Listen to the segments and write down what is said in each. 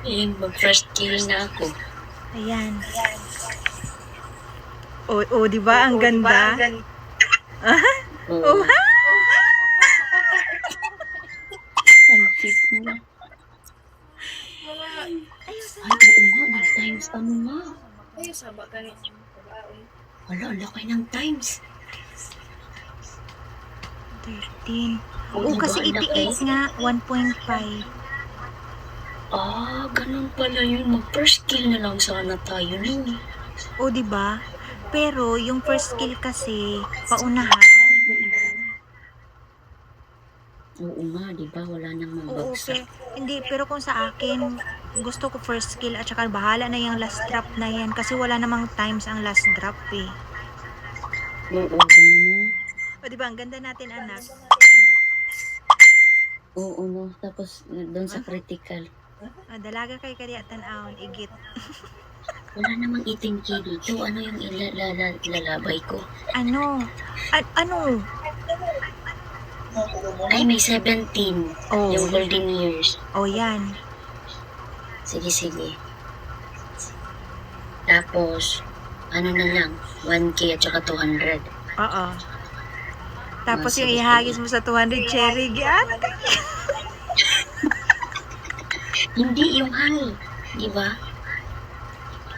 Mag-first kill na ako. Ayan. O, di ba? Ang ganda. Oh, ha? Ang cute na. Ay, oo nga. Nag-times ano nga. Ay, saba ganit. Wala, laki ng times. 13. Oo, Oo, kasi diba, ang laki? 88 nga. 1.5. Ganun pala yun. Mag-first kill na lang sana tayo nun. O, di ba? Pero, yung first skill kasi, paunahan. Oo nga, di ba? Wala nang Oo, mabagsak. hindi. Pero kung sa akin, gusto ko first skill at saka bahala na yung last drop na yan. Kasi wala namang times ang last drop eh. Oo, ganun. O, di ba? Ang ganda natin, anak. Oo, no. Tapos, doon sa critical. Dalaga kay kaya tan-aon, igit. Wala namang eating key dito. Ano yung ilalabay ko? Ano? Ano? Ay, may 17. Oh. Yung golden years. O, yan. Sige, sige. Tapos, ano na lang, 1K at saka 200. Oo. Tapos yung Sige, ihagis sige. mo sa 200 cherry, yan. Hindi yung high. Di ba?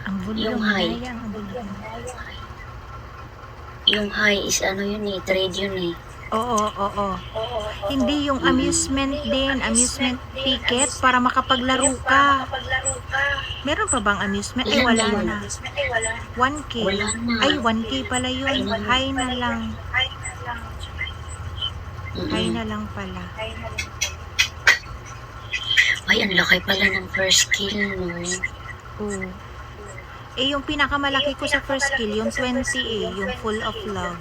Ang bulong Yung high. na yan, ang bulong. Yung high is ano yun eh, trade yun eh. Oo. Hindi yung amusement din, amusement ticket para makapaglaro ka. Meron pa bang amusement? Ay, Ilan wala na yun? na. 1K. Wala na. Ay, 1K pala yun. High na lang. High na lang pala. Ay, ang laki pala ng first kill, no? Oo. Eh, yung pinakamalaki ko sa first skill, yung 20 eh, yung full of love.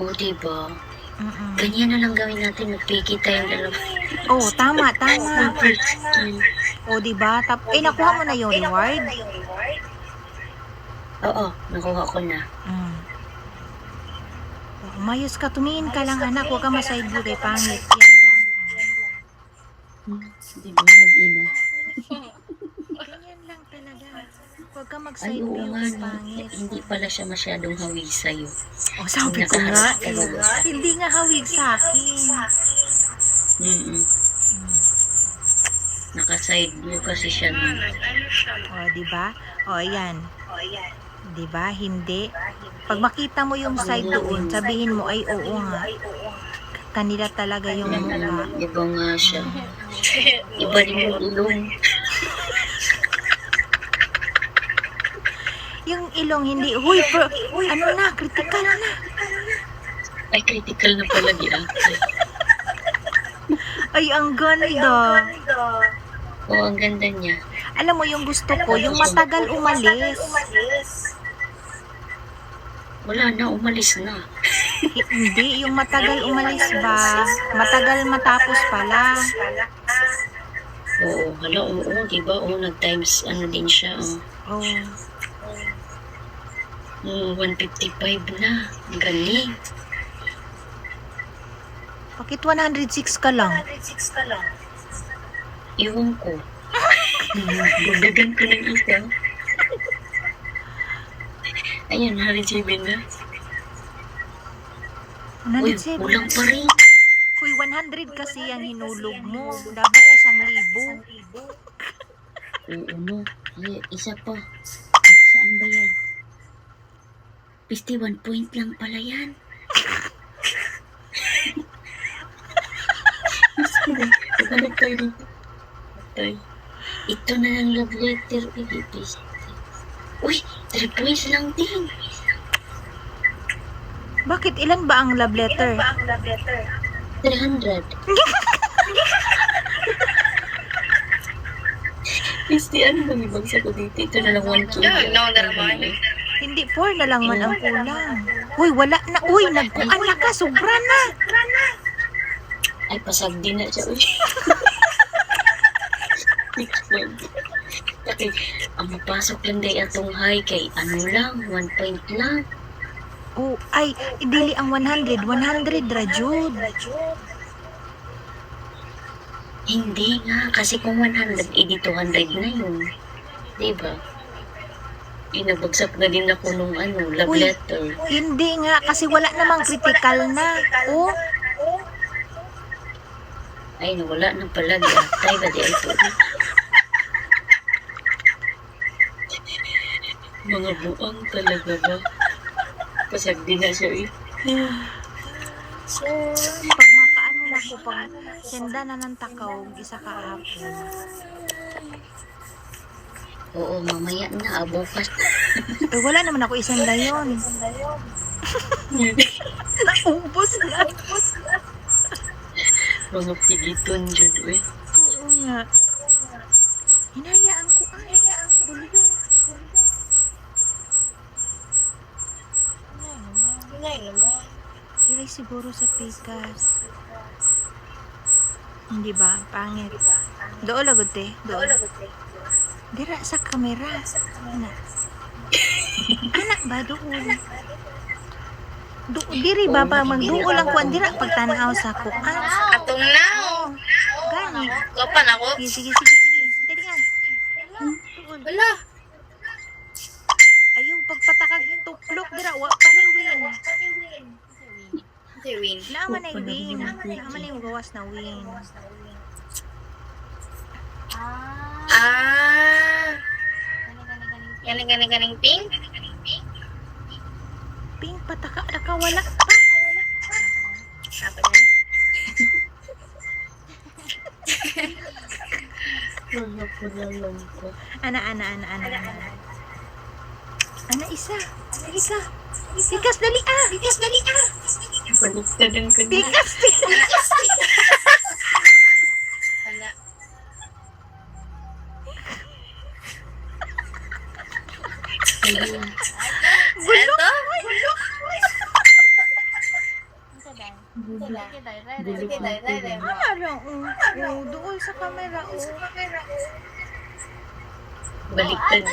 O, diba? Mm-mm. Ganyan na lang gawin natin. Magpiki tayong dalawa. Oh, tama. Ng first kill. O, diba? Nakuha mo na yung reward? Oo, nakuha ko na. Umayos ka, tumingin ka lang anak, huwag ka maside view kay pangit. Yan lang. Diba, mag-ina? Ganyan lang talaga. Huwag ka Ay, mag-side oo view nga, kay no. pangit. Hindi pala siya masyadong hawig sa'yo. O, sabi ko nga eh. Hindi nga hawig sa akin. Naka-side view kasi siya nun. O, diba? O, yan. Diba? Hindi. Pag makita mo yung side doon, sabihin mo, ay oo nga. Kanila talaga yung mukha. Iba nga siya. Iba rin yung ilong. Yung ilong hindi, huy, ano na, critical na. Ay, critical na pala di ate. Ay, ang ganda. Oo, ang ganda niya. Alam mo, yung gusto ko, yung matagal umalis. Wala na, umalis na. Hindi, yung matagal umalis ba? Matagal matapos pala. Oo, hala, oo, diba? Oo, nag-times, ano din siya, Oh. 155 na. Ang galing. Bakit 106 ka lang? Iwan ko. Budagan ko ng isa. Ayun, na-receive na. Uy, 107. kulang pa rin. Uy, 100 kasi ang hinulog mo. Dapat 1,000. Oo, no. Ay, isa pa. Saan ba yan? 51 point lang pala yan. Maghanap tayo dito. Ito na lang love letter. Uy, 3 points lang din. Bakit ilan ba ang love letter? 300. Ano bang ibang sa ko dito? Ito na lang 1 kilo. Hindi, 4 na lang man ang kulang. Uy, wala na. Uy, nagkuan na ka. Sobra na. Ay, pasag din na siya. Uy. Okay, ang mapasok lang day atong high kay ano lang, 1 point lang. Oh, ay, dili ang 100. 100 ra jud. Hindi nga, kasi kung 100, 200 na yun. Diba? Inabagsak na din ako nung love Uy. letter. Hindi nga, kasi wala namang critical na. Oh, Ay, nawala na pala. Gatay ba di ito? Mga buang talaga ba? Pasag din na siya eh. pag makaano na ko, pag senda na ng takaw, isa ka hapon. Oo, mamaya na. Bukas. Eh, wala naman ako isang dayon. Naubos na. Mga pigiton dyan eh. Oo nga. Hinayaan ko ay. Bulyo. Diray siguro sa pikas. Hindi ba? Pangit. Doon lagod te. Doon. Dira sa kamera. Anak. Anak ba doon? Diri ba ba magduo lang kuan dira pagtanaw sa kuan. Atong now. Gani. Kapan ako? Sige. Dali nga. Doon. Wala. Ayaw pagpatakag tuplok dira wa pa ni win. Si Win. Naman ay win. Naman ay gawas na win. Ah. Ganing pink? Ping pataka nakawala pa. Apa yan? Wala po na lang ko. Ana. Ana isa. Sige ka. Sikas dali ah. Balik ka din ka na. Sikas. Wala. Ayun. Bulok. Araw. Doon sa kamera. Baliktad.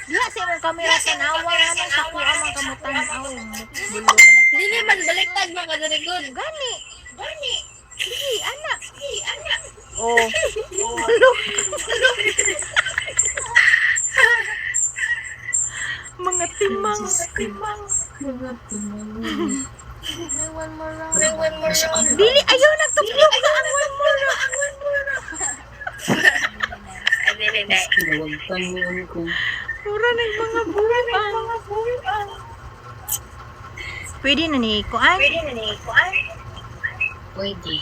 Diha sa imong kamera tanawa ano sa kuha man kamutan aw. Bulok. Dili man baliktad mga kadarigod. Gani. Sige, anak. Oh. Bulok. Mga timang. Mga timang. Dili ayaw na tuplok sa angon mo na. Ay, dili. Kinawagtan mo ko. Pura ng mga buwan. Pwede na ni kuan. Pwede.